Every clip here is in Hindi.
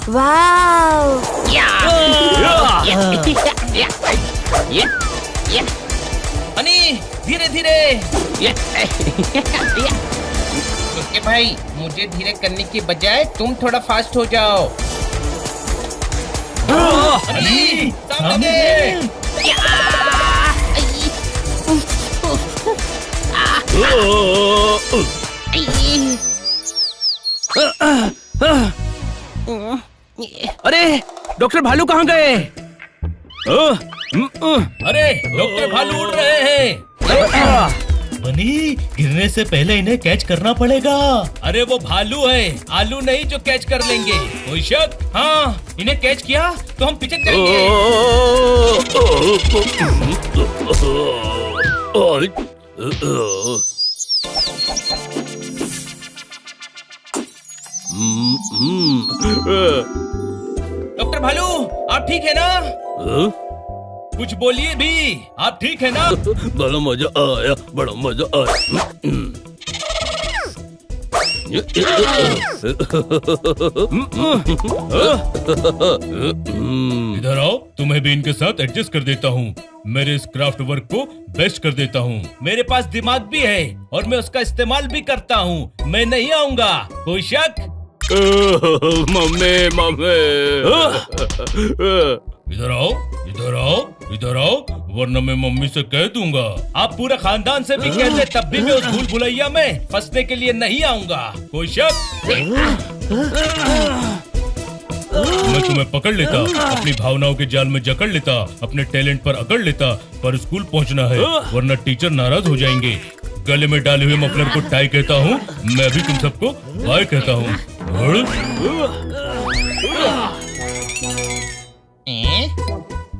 वाव! हनी, धीरे धीरे। ओके भाई, मुझे धीरे करने की बजाय तुम थोड़ा फास्ट हो जाओ। हनी, सामने दे। अरे डॉक्टर भालू कहाँ गए? अरे डॉक्टर भालू उड़ रहे हैं। बनी, गिरने से पहले इन्हें कैच करना पड़ेगा। अरे वो भालू है, आलू नहीं जो कैच कर लेंगे। कोई शक? हाँ, इन्हें कैच किया तो हम पिचक जाएंगे। डॉक्टर भालू, आप ठीक है ना? कुछ बोलिए भी, आप ठीक है ना? बड़ा मजा आया, बड़ा मजा आया। इधर आओ, तुम्हें भी इनके साथ एडजस्ट कर देता हूँ। मेरे इस क्राफ्ट वर्क को बेस्ट कर देता हूँ। मेरे पास दिमाग भी है और मैं उसका इस्तेमाल भी करता हूँ। मैं नहीं आऊंगा, कोई शक? Mummy mummy. इधर आओ, इधर आओ, इधर आओ, वरना मैं मम्मी से कह दूंगा। आप पूरे खानदान से भी कहते, तब भी मैं उस भूल भुलैया में फंसने के लिए नहीं आऊंगा, कोई शक? मैं तुम्हें पकड़ लेता, अपनी भावनाओं के जाल में जकड़ लेता, अपने टैलेंट पर अकड़ लेता, पर स्कूल पहुंचना है वरना टीचर नाराज हो जाएंगे। गले में डाले हुए मफलर को टाई कहता हूँ। मैं भी तुम सबको बाय कहता हूँ।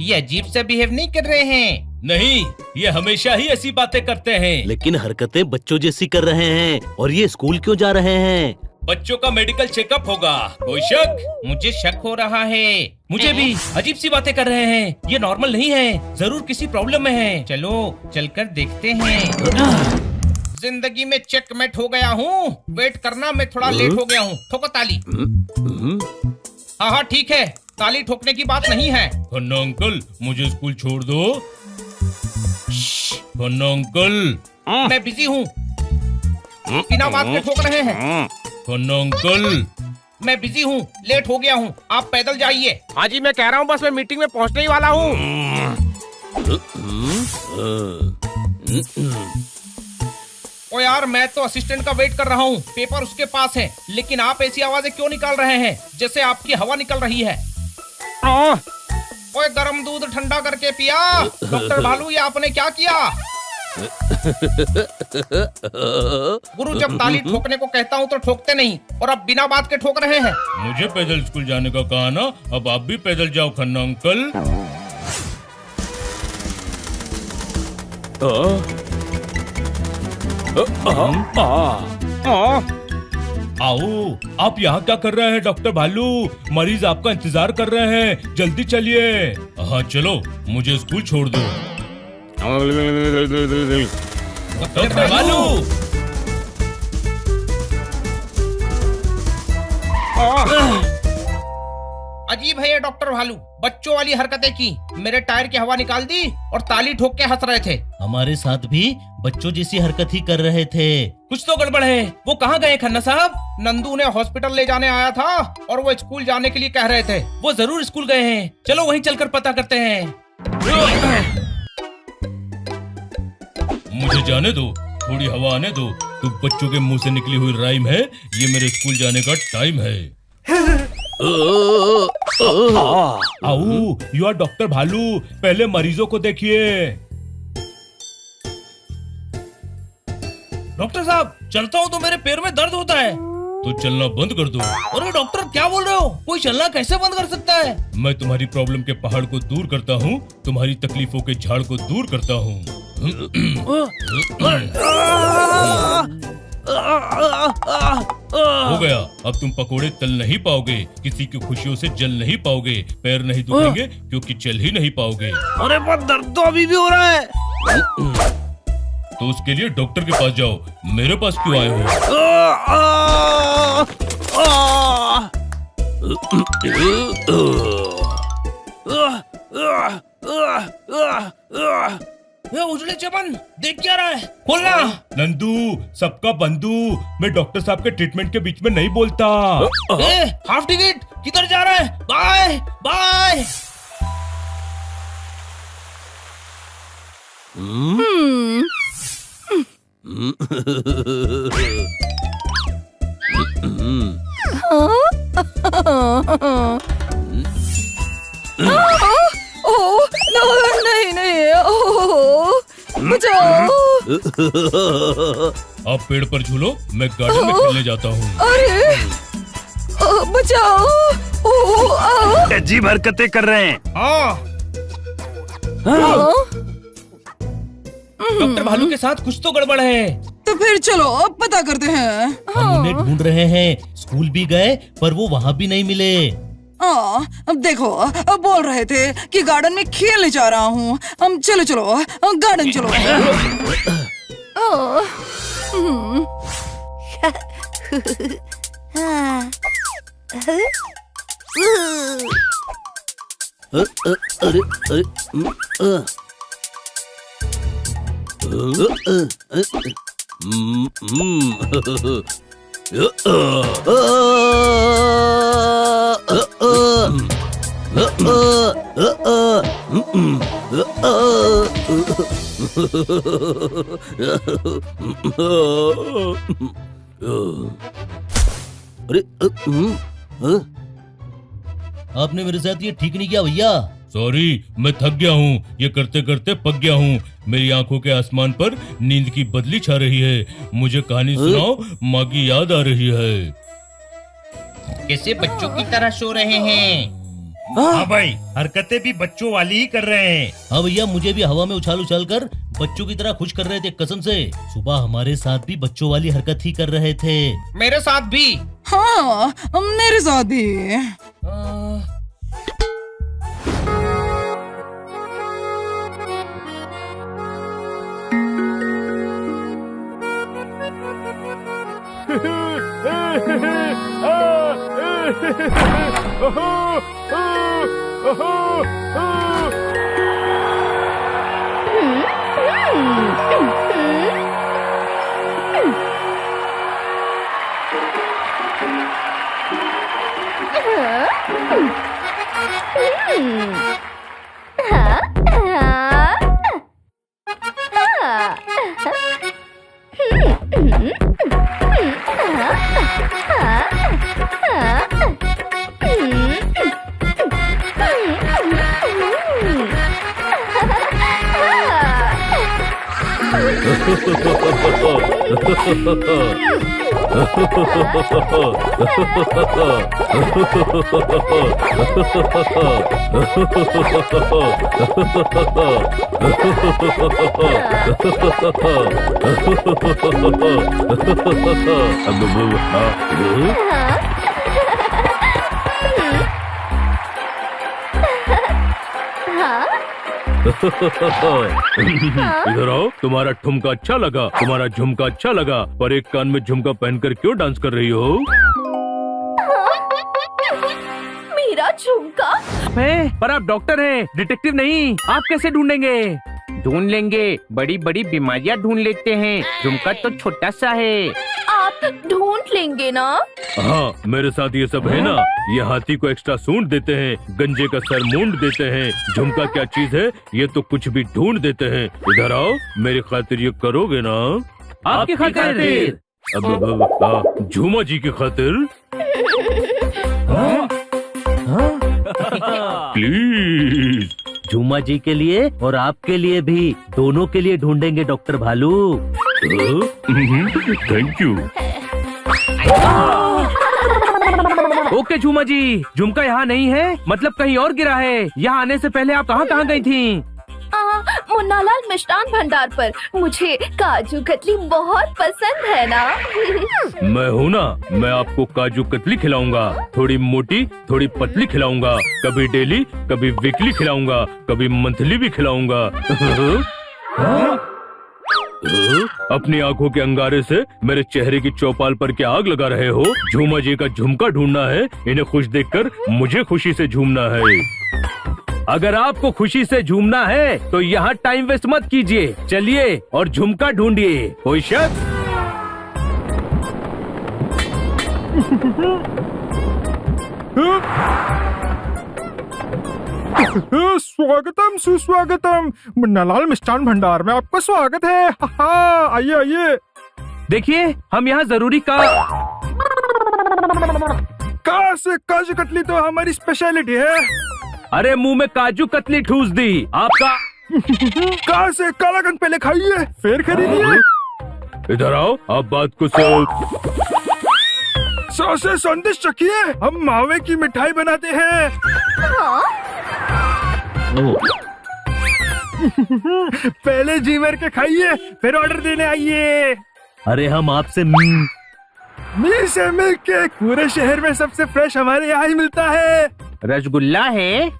ये अजीब से बिहेव नहीं कर रहे हैं। नहीं, ये हमेशा ही ऐसी बातें करते हैं। लेकिन हरकतें बच्चों जैसी कर रहे हैं। और ये स्कूल क्यों जा रहे हैं? बच्चों का मेडिकल चेकअप होगा, कोई शक? मुझे शक हो रहा है। मुझे भी। अजीब सी बातें कर रहे हैं, ये नॉर्मल नहीं है, जरूर किसी प्रॉब्लम में है। चलो चलकर देखते हैं। जिंदगी में चेकमेट हो गया हूँ। वेट करना, मैं थोड़ा लेट हो गया हूँ। ठोको ताली। हाँ हाँ ठीक है, ताली ठोकने की बात नहीं है। खन्ना अंकल, मुझे स्कूल छोड़ दो। खन्ना अंकल, मैं बिजी हूँ। बिना बात के ठोक रहे हैं। खन्ना अंकल, मैं बिजी हूँ, लेट हो गया हूँ, आप पैदल जाइए। हाँ जी, मैं कह रहा हूँ, बस मैं मीटिंग में पहुँचने ही वाला हूँ। ओ यार, मैं तो असिस्टेंट का वेट कर रहा हूँ, पेपर उसके पास है। लेकिन आप ऐसी आवाजें क्यों निकाल रहे हैं जैसे आपकी हवा निकल रही है? ओए, गरम दूध ठंडा करके पिया। डॉक्टर भालू, ये आपने क्या किया? गुरु, जब ताली ठोकने को कहता हूँ तो ठोकते नहीं, और अब बिना बात के ठोक रहे हैं। मुझे पैदल स्कूल जाने का कहा ना, अब आप भी पैदल जाओ खन्ना अंकल। आओ, आप यहाँ क्या कर रहे हैं डॉक्टर भालू? मरीज आपका इंतजार कर रहे हैं, जल्दी चलिए। हाँ चलो, मुझे स्कूल छोड़ दो। डॉक्टर भालू, अजीब है ये डॉक्टर भालू, बच्चों वाली हरकतें की। मेरे टायर की हवा निकाल दी और ताली ठोक के हंस रहे थे। हमारे साथ भी बच्चों जैसी हरकत ही कर रहे थे। कुछ तो गड़बड़ है। वो कहाँ गए खन्ना साहब? नंदू उन्हें हॉस्पिटल ले जाने आया था और वो स्कूल जाने के लिए कह रहे थे। वो जरूर स्कूल गए हैं। चलो वहीं चलकर पता करते हैं। मुझे जाने दो, थोड़ी हवा आने दो। तो बच्चों के मुंह से निकली हुई राइम है, ये मेरे स्कूल जाने का टाइम है। आओ, यू आर डॉक्टर भालू, पहले मरीजों को देखिए। डॉक्टर साहब, चलता हूँ तो मेरे पैर में दर्द होता है। तो चलना बंद कर दो। अरे डॉक्टर, क्या बोल रहे हो? कोई चलना कैसे बंद कर सकता है? मैं तुम्हारी प्रॉब्लम के पहाड़ को दूर करता हूँ, तुम्हारी तकलीफों के झाड़ को दूर करता हूँ। हो गया, अब तुम पकोड़े तल नहीं पाओगे, किसी की खुशियों से जल नहीं पाओगे, पैर नहीं दुखेंगे क्योंकि चल ही नहीं पाओगे। अरे पर दर्द तो अभी भी हो रहा है। तो उसके लिए डॉक्टर के पास जाओ, मेरे पास क्यों आए हो? ये उजड़े चमन देख क्या रहा है? खोलना। नंदू, सबका बंधु, मैं डॉक्टर साहब के ट्रीटमेंट के बीच में नहीं बोलता। हाफ टिकट किधर जा रहा है? Bye bye. नहीं नहीं, बचाओ। आप पेड़ पर झूलो, मैं गार्डन में खेलने जाता हूँ। अरे बचाओ। अजीब हरकतें कर रहे हैं। डॉक्टर भालू के साथ कुछ तो गड़बड़ है। तो फिर चलो अब पता करते हैं। हम उन्हें ढूंढ रहे हैं, स्कूल भी गए पर वो वहाँ भी नहीं मिले। अब देखो, अब बोल रहे थे कि गार्डन में खेलने जा रहा हूँ। हम चलो चलो गार्डन चलो। अरे आपने मेरे साथ ये ठीक नहीं किया भैया। सॉरी, मैं थक गया हूँ, ये करते करते पक गया हूँ। मेरी आंखों के आसमान पर नींद की बदली छा रही है। मुझे कहानी सुनाओ, माँ की याद आ रही है। कैसे बच्चों की तरह सो रहे हैं? हाँ भाई, हरकतें भी बच्चों वाली ही कर रहे हैं। हाँ भैया, मुझे भी हवा में उछाल उछाल कर बच्चों की तरह खुश कर रहे थे, कसम से। सुबह हमारे साथ भी बच्चों वाली हरकत ही कर रहे थे। मेरे साथ भी। हाँ, मेरे साथ भी। इधर आओ, तुम्हारा ठुमका अच्छा लगा, तुम्हारा झुमका अच्छा लगा, पर एक कान में झुमका पहनकर क्यों डांस कर रही हो? मेरा झुमका? पर आप डॉक्टर हैं, डिटेक्टिव नहीं। आप कैसे ढूंढेंगे? ढूंढ लेंगे, बड़ी बड़ी बीमारियां ढूंढ लेते हैं। झुमका तो छोटा सा है। आप ढूंढ लेंगे ना? हाँ, मेरे साथ ये सब है ना। ये हाथी को एक्स्ट्रा सूंड देते हैं, गंजे का सर मूंड देते हैं। झुमका क्या चीज है, ये तो कुछ भी ढूंढ देते हैं। इधर आओ, मेरी खातिर ये करोगे ना? आपकी खातिर? अब झूमा जी की खातिर प्लीज। झूमा जी के लिए और आपके लिए भी, दोनों के लिए ढूंढेंगे डॉक्टर भालू। Thank you. ओके झूमा जी, झुमका यहाँ नहीं है, मतलब कहीं और गिरा है। यहाँ आने से पहले आप कहाँ कहाँ गई थी? मुन्नालाल मिष्ठान भंडार पर। मुझे काजू कतली बहुत पसंद है ना। मैं हूँ ना, मैं आपको काजू कतली खिलाऊंगा। थोड़ी मोटी, थोड़ी पतली खिलाऊंगा। कभी डेली, कभी वीकली खिलाऊंगा, कभी मंथली भी खिलाऊंगा। अपनी आंखों के अंगारे से मेरे चेहरे की चौपाल पर क्या आग लगा रहे हो? झूमा जी का झुमका ढूंढना है, इन्हें खुश देखकर मुझे खुशी से झूमना है। अगर आपको खुशी से झूमना है तो यहाँ टाइम वेस्ट मत कीजिए, चलिए और झुमका ढूंढिए। कोई शक? स्वागतम सुस्वागतम, मुन्नालाल मिष्ठान भंडार में आपका स्वागत है। आइए आइए। देखिए, हम यहाँ जरूरी काजू कतली तो हमारी स्पेशलिटी है। अरे मुंह में काजू कतली ठूस दी आपका। कहाँ से कालाकंद पहले खाइए फिर खरीदिए। इधर आओ, आप बात को सौ से संदेश चखिए, हम मावे की मिठाई बनाते हैं। पहले जी भर के खाइए फिर ऑर्डर देने आइए। अरे हम आपसे मिल से मिल्क केक पूरे शहर में सबसे फ्रेश हमारे यहाँ ही मिलता है। रसगुल्ला है।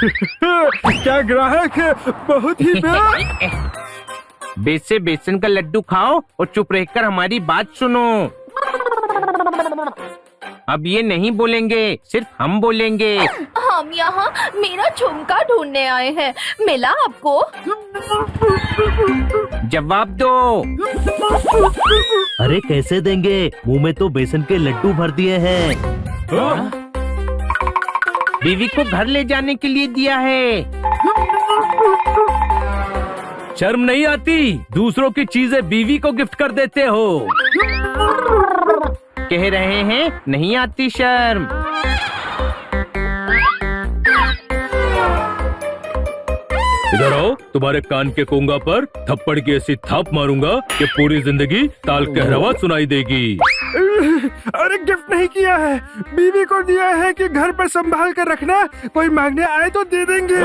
क्या ग्राहक है, बहुत ही बेस से बेसन का लड्डू खाओ और चुप रहकर हमारी बात सुनो। अब ये नहीं बोलेंगे, सिर्फ हम बोलेंगे। हम यहाँ मेरा झुमका ढूंढने आए हैं, मिला आपको? जवाब दो। अरे कैसे देंगे, मुंह में तो बेसन के लड्डू भर दिए हैं। बीवी को घर ले जाने के लिए दिया है। शर्म नहीं आती? दूसरों की चीजें बीवी को गिफ्ट कर देते हो। कह रहे हैं नहीं आती शर्म। इधर आओ, तुम्हारे कान के कोंगा पर थप्पड़ की ऐसी थाप मारूंगा कि पूरी जिंदगी ताल कहरवा सुनाई देगी। अरे गिफ्ट नहीं किया है, बीवी को दिया है कि घर पर संभाल कर रखना, कोई मांगने आए तो दे देंगे।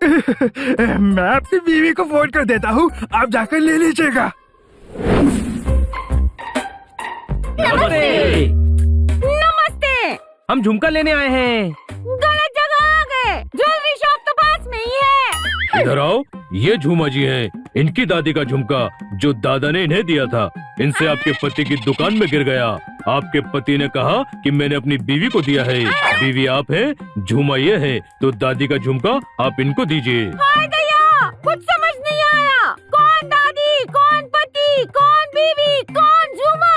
मैं अपनी बीवी को फोन कर देता हूँ, आप जाकर ले लीजिएगा। नमस्ते। नमस्ते। हम झुमका लेने आए हैं। गलत जगह आ गए, ज्वेलरी शॉप तो पास में ही है। इधर आओ, ये झूमा जी हैं, इनकी दादी का झुमका जो दादा ने इन्हें दिया था। इनसे आपके पति की दुकान में गिर गया। आपके पति ने कहा कि मैंने अपनी बीवी को दिया है। बीवी आप हैं, झूमा ये है, तो दादी का झुमका आप इनको दीजिए। हाय दया, कुछ समझ नहीं आया। कौन दादी, कौन पति, कौन बीवी, कौन झूमा?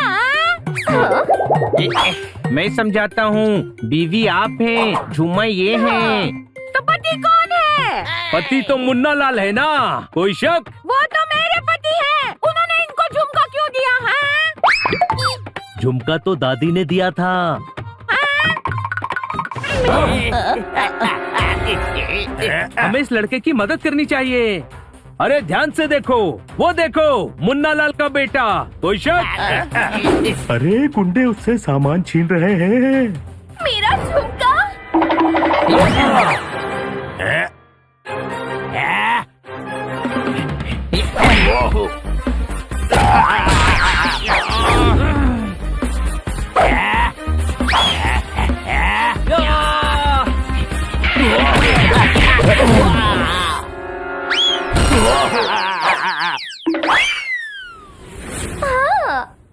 मैं समझाता हूँ, बीवी आप हैं, झूमा ये हैं। तो पति कौन है? पति तो मुन्ना लाल है ना, कोई शक? वो तो मेरे पति है, उन्होंने इनको झुमका क्यों दिया है? झुमका तो दादी ने दिया था। हमें इस लड़के की मदद करनी चाहिए। अरे ध्यान से देखो, वो देखो मुन्ना लाल का बेटा, कोई शक? अरे गुंडे उससे सामान छीन रहे हैं। मेरा झुमका?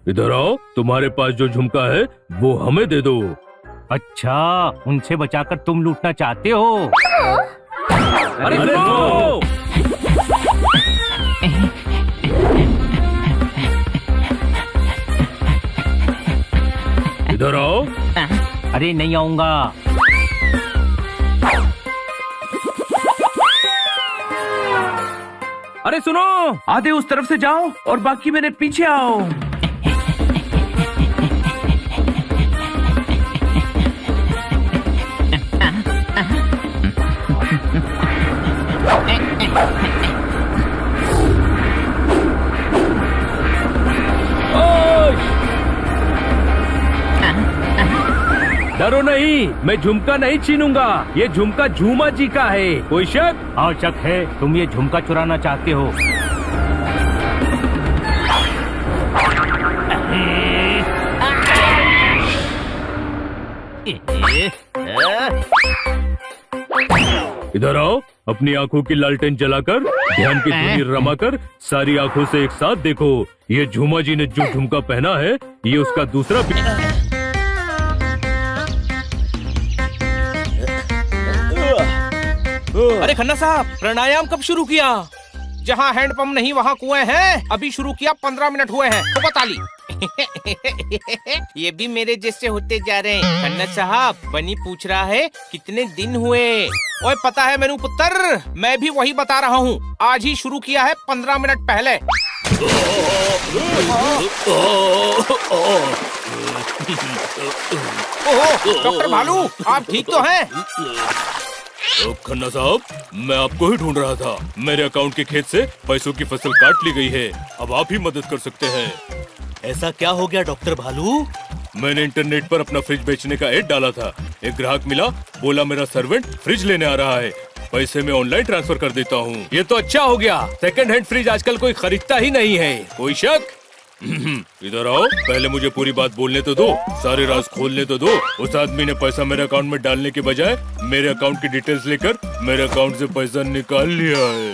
इधर आओ, तुम्हारे पास जो झुमका है वो हमें दे दो। अच्छा, उनसे बचाकर तुम लूटना चाहते हो? अरे सुनो! इधर आओ। अरे नहीं आऊंगा। अरे सुनो, आधे उस तरफ से जाओ और बाकी मेरे पीछे आओ। डरो नहीं, मैं झुमका नहीं छीनूंगा। ये झुमका झूमा जी का है, कोई शक? हाँ शक है, तुम ये झुमका चुराना चाहते हो। इधर आओ, अपनी आंखों की लालटेन जलाकर ध्यान की धुनी रमाकर सारी आंखों से एक साथ देखो। ये झूमा जी ने जो झुमका पहना है ये उसका दूसरा अरे खन्ना साहब, प्राणायाम कब शुरू किया? जहाँ हैंडपंप नहीं वहाँ कुएं हैं। अभी शुरू किया, 15 मिनट हुए हैं। तो ताली। ये भी मेरे जैसे होते जा रहे हैं। खन्ना साहब, बनी पूछ रहा है कितने दिन हुए। ओए पता है मेनू पुत्र, मैं भी वही बता रहा हूँ। आज ही शुरू किया है, 15 मिनट पहले। ओहो, डॉक्टर भालू, आप ठीक तो हैं? खन्ना साहब, मैं आपको ही ढूंढ रहा था। मेरे अकाउंट के खेत से पैसों की फसल काट ली गई है। अब आप ही मदद कर सकते हैं। ऐसा क्या हो गया डॉक्टर भालू? मैंने इंटरनेट पर अपना फ्रिज बेचने का एड डाला था। एक ग्राहक मिला, बोला मेरा सर्वेंट फ्रिज लेने आ रहा है, पैसे मैं ऑनलाइन ट्रांसफर कर देता हूँ। ये तो अच्छा हो गया। सेकंड हैंड फ्रिज आजकल कोई खरीदता ही नहीं है। कोई शक? इधर आओ, पहले मुझे पूरी बात बोलने तो दो, सारे राज खोलने तो दो। उस आदमी ने पैसा मेरे अकाउंट में डालने के बजाय मेरे अकाउंट की डिटेल्स लेकर मेरे अकाउंट से पैसा निकाल लिया है।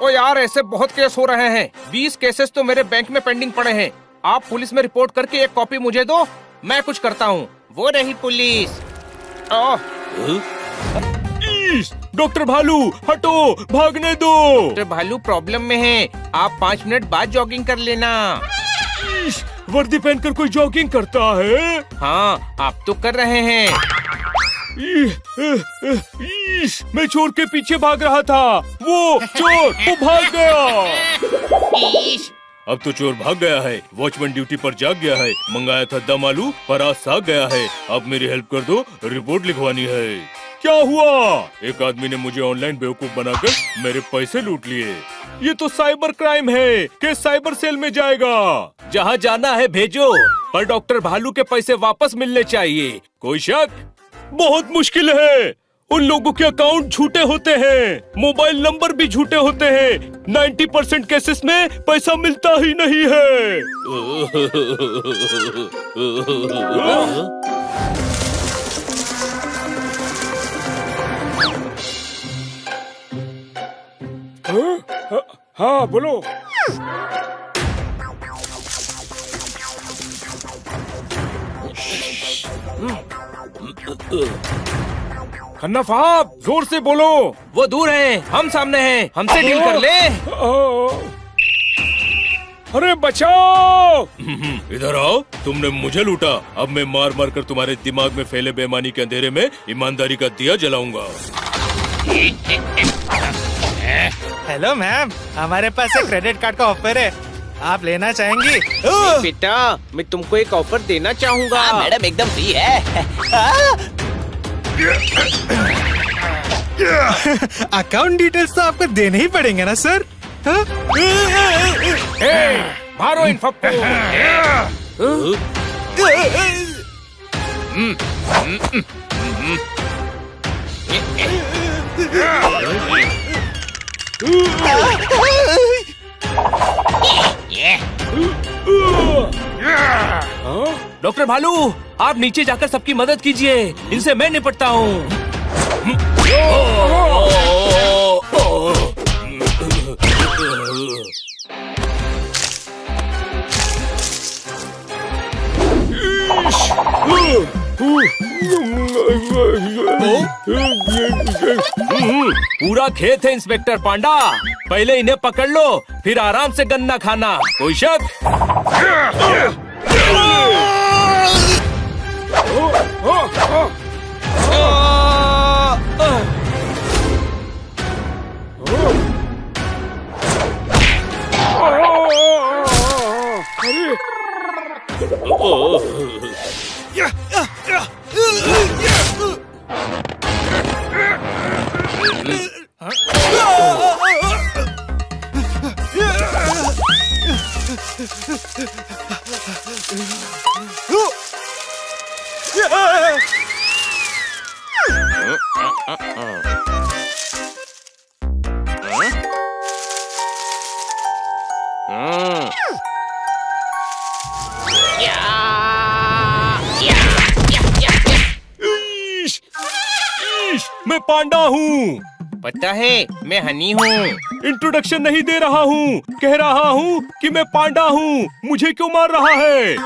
ओ यार, ऐसे बहुत केस हो रहे हैं। 20 केसेस तो मेरे बैंक में पेंडिंग पड़े हैं। आप पुलिस में रिपोर्ट करके एक कॉपी मुझे दो, मैं कुछ करता हूँ। वो रही पुलिस। डॉक्टर भालू हटो, भागने दो। डॉक्टर भालू प्रॉब्लम में है, आप 5 मिनट बाद जॉगिंग कर लेना। वर्दी पहनकर कोई जॉगिंग करता है? हाँ, आप तो कर रहे हैं। मैं चोर के पीछे भाग रहा था। वो चोर वो भाग गया। अब तो चोर भाग गया है, वॉचमैन ड्यूटी पर जाग गया है। मंगाया था दम आलू, पर आज साग गया है। अब मेरी हेल्प कर दो, रिपोर्ट लिखवानी है। क्या हुआ? एक आदमी ने मुझे ऑनलाइन बेवकूफ बनाकर मेरे पैसे लूट लिए। ये तो साइबर क्राइम है, केस साइबर सेल में जाएगा। जहाँ जाना है भेजो, पर डॉक्टर भालू के पैसे वापस मिलने चाहिए। कोई शक? बहुत मुश्किल है। उन लोगों के अकाउंट झूठे होते हैं, मोबाइल नंबर भी झूठे होते हैं। 90% केसेस में पैसा मिलता ही नहीं है। हाँ बोलो। खन्ना साहब, जोर से बोलो। वो दूर हैं, हम सामने हैं, हमसे डील कर ले। अरे बचाओ। इधर आओ, तुमने मुझे लूटा, अब मैं मार मार कर तुम्हारे दिमाग में फैले बेईमानी के अंधेरे में ईमानदारी का दिया जलाऊंगा। हेलो मैम, हमारे पास एक क्रेडिट कार्ड का ऑफर है, आप लेना चाहेंगी? बेटा, मैं तुमको एक ऑफर देना चाहूँगा। मैडम एकदम फ्री है। अकाउंट डिटेल्स तो आपको देने ही पड़ेंगे ना सर? मारो इन सबको। डॉक्टर भालू, आप नीचे जाकर सबकी मदद कीजिए, इनसे मैं निपटता हूँ। पूरा खेत है इंस्पेक्टर पांडा, पहले इन्हें पकड़ लो, फिर आराम से गन्ना खाना। कोई शक? मैं पांडा हूँ। पता है मैं हनी हूँ। इंट्रोडक्शन नहीं दे रहा हूँ, कह रहा हूँ कि मैं पांडा हूँ। मुझे क्यों मार रहा है?